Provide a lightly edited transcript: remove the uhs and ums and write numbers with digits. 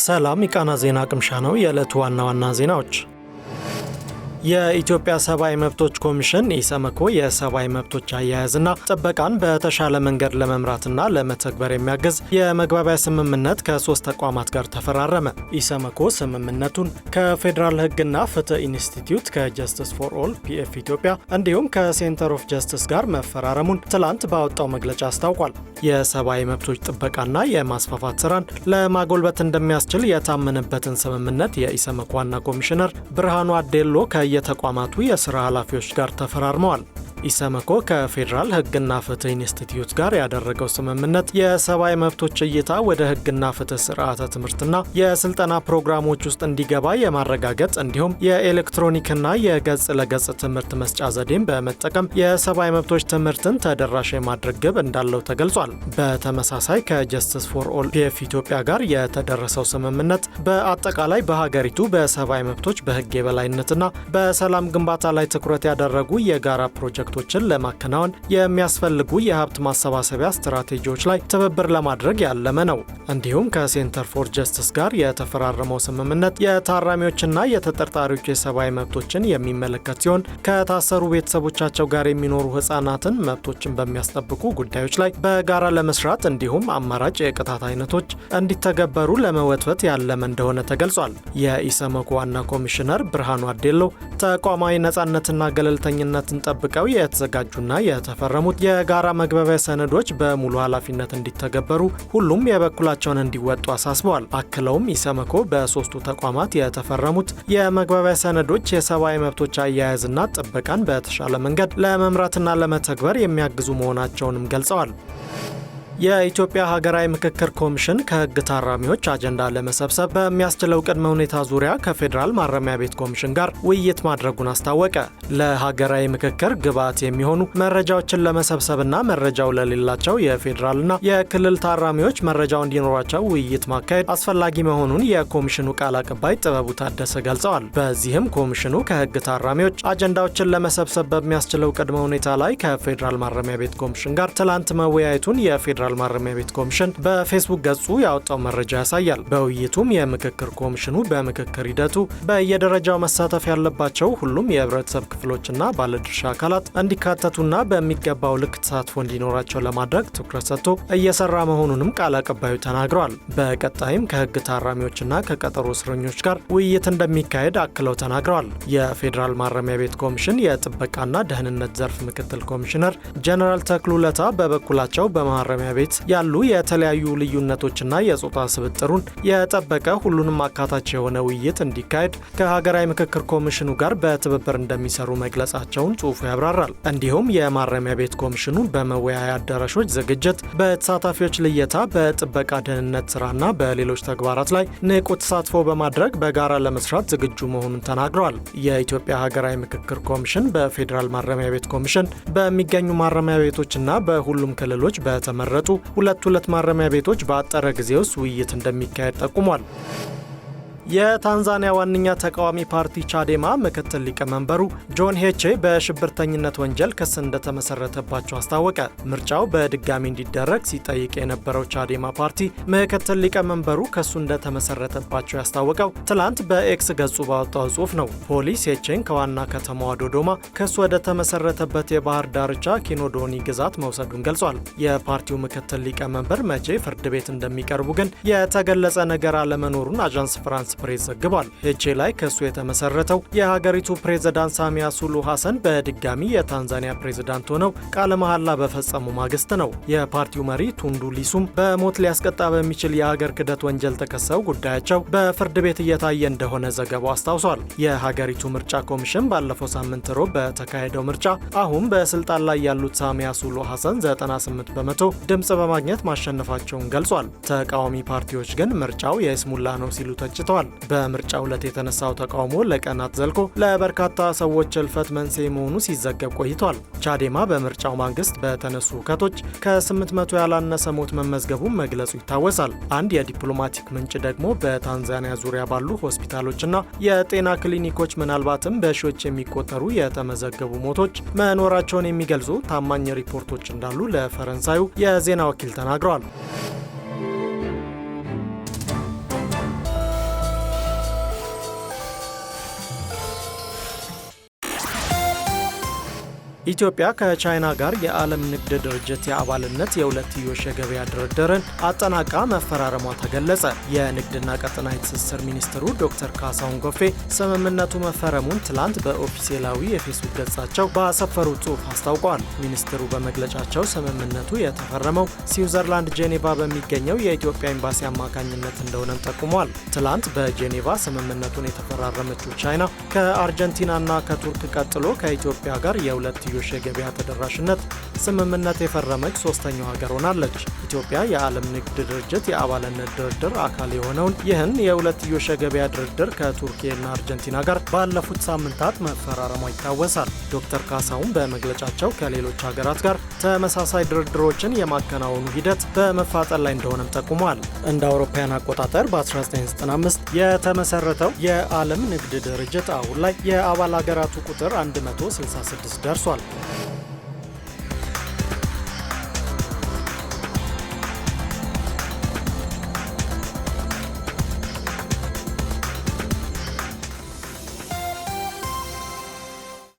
ሰላም የቃና ዜና ቅምሻ ነው። የዕለቱ ዋና ዋና ዜናዎች። የኢትዮጵያ ሰብአዊ መብቶች ኮሚሽን ኢሰመኮ የሰብአዊ መብቶች አያያዝና ጥበቃን በተሻለ መንገድ ለመምራትና ለመተግበር የሚያግዝ የመግባቢያ ስምምነት ከ3 ተቋማት ጋር ተፈራረመ። ኢሰመኮ ስምምነቱን ከፌዴራል ሕግና ፍትህ ኢንስቲትዩት፣ ከጀስቲስ ፎር ኦል ፒኤፍ ኢትዮጵያ እንዲሁም ከሴንተር ኦፍ ጀስቲስ ጋር መፈራረሙን ትላንት ባወጣው መግለጫ አስታውቋል። የሰብአዊ መብቶች ጥበቃና የማስፋፋት ስራን ለማጎልበት እንደሚያስችል የታመነበትን ስምምነት የኢሰመኮ ዋና ኮሚሽነር ብርሃኑ አዴሎ የተቋማቱ የሥራ ኃላፊዎች ጋር ተፈራርመዋል። ኢሰመኮ ከፌዴራል ሕግና ፍትህ ኢንስቲትዩት ጋር ያደረገው ስምምነት የሰብአዊ መብቶች እይታ ወደ ሕግና ፍትህ ስርዓተ ትምህርትና የስልጠና ፕሮግራሞች ውስጥ እንዲገባ የማረጋገጥ እንዲሁም የኤሌክትሮኒክና የገጽ ለገጽ ትምህርት መስጫ ዘዴን በመጠቀም የሰብአዊ መብቶች ትምህርትን ተደራሽ የማድረግ ግብ እንዳለው ተገልጿል። በተመሳሳይ ከጀስቲስ ፎር ኦል ፒኤፍ ኢትዮጵያ ጋር የተደረሰው ስምምነት በአጠቃላይ በሀገሪቱ በሰብአዊ መብቶች በሕግ የበላይነትና በሰላም ግንባታ ላይ ትኩረት ያደረጉ የጋራ ፕሮጀክቶችን ለማከናወን የሚያስፈልጉ የሀብት ማሰባሰቢያ ስትራቴጂዎች ላይ ትብብር ለማድረግ ያለመ ነው። እንዲሁም ከሴንተር ፎር ጀስቲስ ጋር የተፈራረመው ስምምነት የታራሚዎችና የተጠርጣሪዎች የሰብአዊ መብቶችን የሚመለከት ሲሆን ከታሰሩ ቤተሰቦቻቸው ጋር የሚኖሩ ህጻናትን መብቶችን በሚያስጠብቁ ጉዳዮች ላይ በጋራ ለመስራት እንዲሁም አማራጭ የቅጣት አይነቶች እንዲተገበሩ ለመወትወት ያለመ እንደሆነ ተገልጿል። የኢሰመኮ ዋና ኮሚሽነር ብርሃኑ አዴሎ ተቋማዊ ነጻነትና ገለልተኝነትን ጠብቀው የተዘጋጁና የተፈረሙት የጋራ መግባቢያ ሰነዶች በሙሉ ኃላፊነት እንዲተገበሩ ሁሉም የበኩላቸውን እንዲወጡ አሳስበዋል። አክለውም ኢሰመኮ በ3ቱ ተቋማት የተፈረሙት የመግባቢያ ሰነዶች የሰብአዊ መብቶች አያያዝና ጥበቃን በተሻለ መንገድ ለመምራትና ለመተግበር የሚያግዙ መሆናቸውንም ገልጸዋል። የኢትዮጵያ ሀገራዊ ምክክር ኮሚሽን ከህግ ታራሚዎች አጀንዳ ለመሰብሰብ በሚያስችለው ቅድመ ሁኔታ ዙሪያ ከፌዴራል ማረሚያ ቤት ኮሚሽን ጋር ውይይት ማድረጉን አስታወቀ። ለሀገራዊ ምክክር ግብዓት የሚሆኑ መረጃዎችን ለመሰብሰብና መረጃው ለሌላቸው የፌዴራልና የክልል ታራሚዎች መረጃው እንዲኖራቸው ውይይት ማካሄድ አስፈላጊ መሆኑን የኮሚሽኑ ቃል አቀባይ ጥበቡ ታደሰ ገልጸዋል። በዚህም ኮሚሽኑ ከህግ ታራሚዎች አጀንዳዎችን ለመሰብሰብ በሚያስችለው ቅድመ ሁኔታ ላይ ከፌዴራል ማረሚያ ቤት ኮሚሽን ጋር ትላንት መወያየቱን የፌዴራል ማረሚያ ቤት ኮሚሽን በፌስቡክ ገጹ ያወጣው መረጃ ያሳያል። በውይይቱም የምክክር ኮሚሽኑ በምክክር ሂደቱ በየደረጃው መሳተፍ ያለባቸው ሁሉም የህብረተሰብ ክፍሎችና ባለድርሻ አካላት እንዲካተቱና በሚገባው ልክ ተሳትፎ እንዲኖራቸው ለማድረግ ትኩረት ሰጥቶ እየሰራ መሆኑንም ቃል አቀባዩ ተናግረዋል። በቀጣይም ከህግ ታራሚዎችና ከቀጠሮ እስረኞች ጋር ውይይት እንደሚካሄድ አክለው ተናግረዋል። የፌዴራል ማረሚያ ቤት ኮሚሽን የጥበቃና ደህንነት ዘርፍ ምክትል ኮሚሽነር ጀነራል ተክሉ ለታ በበኩላቸው በማረሚያ ቤት ያሉ የተለያዩ ልዩነቶችና የጾታ ስብጥሩን የጠበቀ ሁሉንም አካታች የሆነ ውይይት እንዲካሄድ ከሀገራዊ ምክክር ኮሚሽኑ ጋር በትብብር እንደሚሰሩ መግለጻቸውን ጽሑፉ ያብራራል። እንዲሁም የማረሚያ ቤት ኮሚሽኑ በመወያያ አዳራሾች ዝግጅት፣ በተሳታፊዎች ልየታ፣ በጥበቃ ደህንነት ስራና በሌሎች ተግባራት ላይ ንቁ ተሳትፎ በማድረግ በጋራ ለመስራት ዝግጁ መሆኑን ተናግረዋል። የኢትዮጵያ ሀገራዊ ምክክር ኮሚሽን በፌዴራል ማረሚያ ቤት ኮሚሽን በሚገኙ ማረሚያ ቤቶችና በሁሉም ክልሎች በተመረጡ ሁለት ማረሚያ ቤቶች በአጠረ ጊዜ ውስጥ ውይይት እንደሚካሄድ ጠቁሟል። የታንዛኒያ ዋነኛ ተቃዋሚ ፓርቲ ቻዴማ ምክትል ሊቀመንበሩ ጆን ሄቼ በሽብርተኝነት ወንጀል ክስ እንደተመሰረተባቸው አስታወቀ። ምርጫው በድጋሚ እንዲደረግ ሲጠይቅ የነበረው ቻዴማ ፓርቲ ምክትል ሊቀመንበሩ ክሱ እንደተመሰረተባቸው ያስታወቀው ትላንት በኤክስ ገጹ ባወጣው ጽሑፍ ነው። ፖሊስ ሄቼን ከዋና ከተማዋ ዶዶማ ክሱ ወደ ተመሰረተበት የባህር ዳርቻ ኪኖዶኒ ግዛት መውሰዱን ገልጿል። የፓርቲው ምክትል ሊቀመንበር መቼ ፍርድ ቤት እንደሚቀርቡ ግን የተገለጸ ነገር አለመኖሩን አዣንስ ፍራንስ ፕሬስ ዘግቧል። ሄቼ ላይ ክሱ የተመሰረተው የሀገሪቱ ፕሬዝዳንት ሳሚያ ሱሉሁ ሐሰን በድጋሚ የታንዛኒያ ፕሬዝዳንት ሆነው ቃለ መሐላ በፈጸሙ ማግስት ነው። የፓርቲው መሪ ቱንዱ ሊሱም በሞት ሊያስቀጣ በሚችል የሀገር ክህደት ወንጀል ተከሰው ጉዳያቸው በፍርድ ቤት እየታየ እንደሆነ ዘገባው አስታውሷል። የሀገሪቱ ምርጫ ኮሚሽን ባለፈው ሳምንት ሮብ በተካሄደው ምርጫ አሁን በስልጣን ላይ ያሉት ሳሚያ ሱሉሁ ሐሰን 98 በመቶ ድምፅ በማግኘት ማሸነፋቸውን ገልጿል። ተቃዋሚ ፓርቲዎች ግን ምርጫው የይስሙላ ነው ሲሉ ተችተዋል። በምርጫው ዕለት የተነሳው ተቃውሞ ለቀናት ዘልቆ ለበርካታ ሰዎች እልፈት መንስኤ መሆኑ ሲዘገብ ቆይቷል። ቻዴማ በምርጫው ማግስት በተነሱ ሁከቶች ከ800 ያላነሰ ሞት መመዝገቡን መግለጹ ይታወሳል። አንድ የዲፕሎማቲክ ምንጭ ደግሞ በታንዛኒያ ዙሪያ ባሉ ሆስፒታሎችና የጤና ክሊኒኮች ምናልባትም በሺዎች የሚቆጠሩ የተመዘገቡ ሞቶች መኖራቸውን የሚገልጹ ታማኝ ሪፖርቶች እንዳሉ ለፈረንሳዩ የዜና ወኪል ተናግረዋል። ኢትዮጵያ ከቻይና ጋር የዓለም ንግድ ድርጅት የአባልነት የሁለትዮሽ የገበያ ድርድርን አጠናቃ መፈራረሟ ተገለጸ። የንግድና ቀጠናዊ ትስስር ሚኒስትሩ ዶክተር ካሳሁን ጎፌ ስምምነቱ መፈረሙን ትላንት በኦፊሴላዊ የፌስቡክ ገጻቸው ባሰፈሩት ጽሑፍ አስታውቀዋል። ሚኒስትሩ በመግለጫቸው ስምምነቱ የተፈረመው ስዊዘርላንድ ጄኔቫ በሚገኘው የኢትዮጵያ ኤምባሲ አማካኝነት እንደሆነም ጠቁሟል። ትላንት በጄኔቫ ስምምነቱን የተፈራረመችው ቻይና ከአርጀንቲናና ከቱርክ ቀጥሎ ከኢትዮጵያ ጋር የሁለትዮሽ የገበያ ተደራሽነት ስምምነት የፈረመች ሶስተኛው ሀገር ሆናለች። ኢትዮጵያ የዓለም ንግድ ድርጅት የአባልነት ድርድር አካል የሆነውን ይህን የሁለትዮሽ የገበያ ድርድር ከቱርክና አርጀንቲና ጋር ባለፉት ሳምንታት መፈራረሟ ይታወሳል። ዶክተር ካሳሁን በመግለጫቸው ከሌሎች ሀገራት ጋር ተመሳሳይ ድርድሮችን የማከናወኑ ሂደት በመፋጠን ላይ እንደሆነም ጠቁመዋል። እንደ አውሮፓውያን አቆጣጠር በ1995 የተመሰረተው የዓለም ንግድ ድርጅት አሁን ላይ የአባል ሀገራቱ ቁጥር 166 ደርሷል።